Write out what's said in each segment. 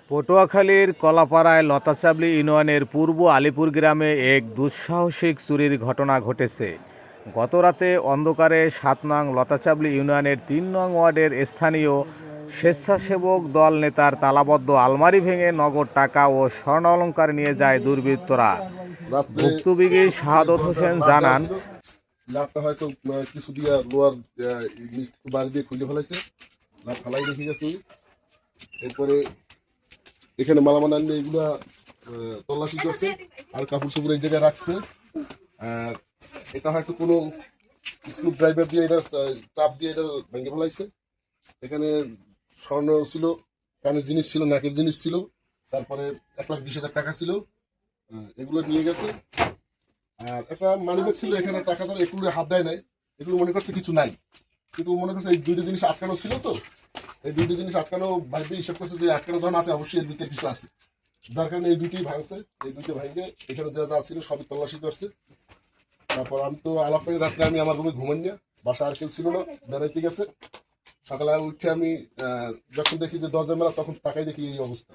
পটুয়াখালীর কলাপাড়ায় লতাচাবলি ইউনিয়নের পূর্ব আলিপুর গ্রামে এক দুঃসাহসিক চুরির ঘটনা ঘটেছে। গতরাতে অন্ধকারে ৭ নং লতাচাবলি ইউনিয়নের ৩ নং ওয়ার্ডের স্থানীয় স্বেচ্ছাসেবক দল নেতার তালাবদ্ধ আলমারি ভেঙে নগদ টাকা ও স্বর্ণালংকার নিয়ে যায় দুর্বৃত্তরা। ভুক্তভোগী শাহাদত হোসেন জানান, লাভটা হয়তো কিছু দিয়ে লোয়ার বাড়ি দিয়ে খুলে ফেলাইছে, লাভ ফালাই রেখে গেছে। এরপরে এখানে মালামাল আনলে এগুলা তল্লাশি করছে আর কাপড় চোপড় এই জায়গায় রাখছে। আর এটা হয়তো কোনো স্ক্রু ড্রাইভার দিয়ে এটা চাপ দিয়ে এটা ভেঙে ফেলাইছে। এখানে স্বর্ণ ছিল, কানের জিনিস ছিল, নাকের জিনিস ছিল, তারপরে 1,20,000 টাকা ছিল, এগুলো নিয়ে গেছে। আর একটা মানিব্যাগ ছিল, এখানে টাকা ধরে এগুলো হাত দেয় নাই, এগুলো মনে করছে কিছু নাই, কিন্তু মনে করছে এই দুইটা জিনিস আটকানো ছিল, তো এই দুইটা জিনিস আটকানো ভাইবে হিসাব করছে যে আটকানো ধরন আছে, অবশ্যই এর ভিতরে কিছু আছে, যার কারণে এই দুইটি ভাঙছে। এই দুইটা ভাঙে এখানে যা যা ছিল সবই তল্লাশি করছে। তারপর আমি তো আলাপ করে রাত্রে আমি আমার রুমে ঘুমাই না, বাসা আর কেউ ছিল না, বেড়াইতে গেছে। সকালে উঠে আমি যখন দেখি যে দরজা মেলা, তখন তাকাই দেখি এই অবস্থা।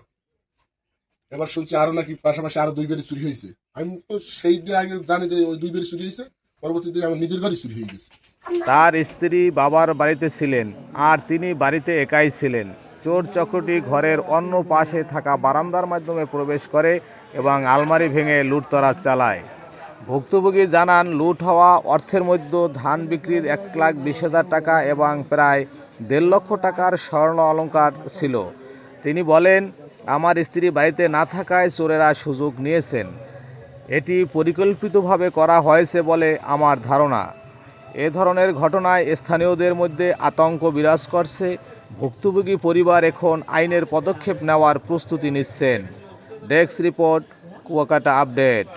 এবার শুনছি আরো নাকি পাশাপাশি আরো 2 বাড়ি চুরি হয়েছে। আমি তো সেই আগে জানি যে ওই 2 বাড়ি চুরি হয়েছে, পরবর্তীতে আমার নিজের ঘরই চুরি হয়ে গেছে। তার স্ত্রী বাবার বাড়িতে ছিলেন আর তিনি বাড়িতে একাই ছিলেন। চোর চক্রটি ঘরের অন্য পাশে থাকা বারান্দার মাধ্যমে প্রবেশ করে এবং আলমারি ভেঙে লুটতরাজ চালায়। ভুক্তভোগী জানান, লুট হওয়া অর্থের মধ্যে ধান বিক্রির 1,20,000 টাকা এবং প্রায় 1.5 লক্ষ টাকার স্বর্ণ অলংকার ছিল। তিনি বলেন, আমার স্ত্রী বাড়িতে না থাকায় চোরেরা সুযোগ নিয়েছেন। এটি পরিকল্পিতভাবে করা হয়েছে বলে আমার ধারণা। এ ধরনের ঘটনায় স্থানীয়দের মধ্যে আতঙ্ক বিরাজ করছে। ভুক্তভোগী পরিবার এখন আইনের পদক্ষেপ নেওয়ার প্রস্তুতি নিচ্ছেন। Desk report, Kuakata update.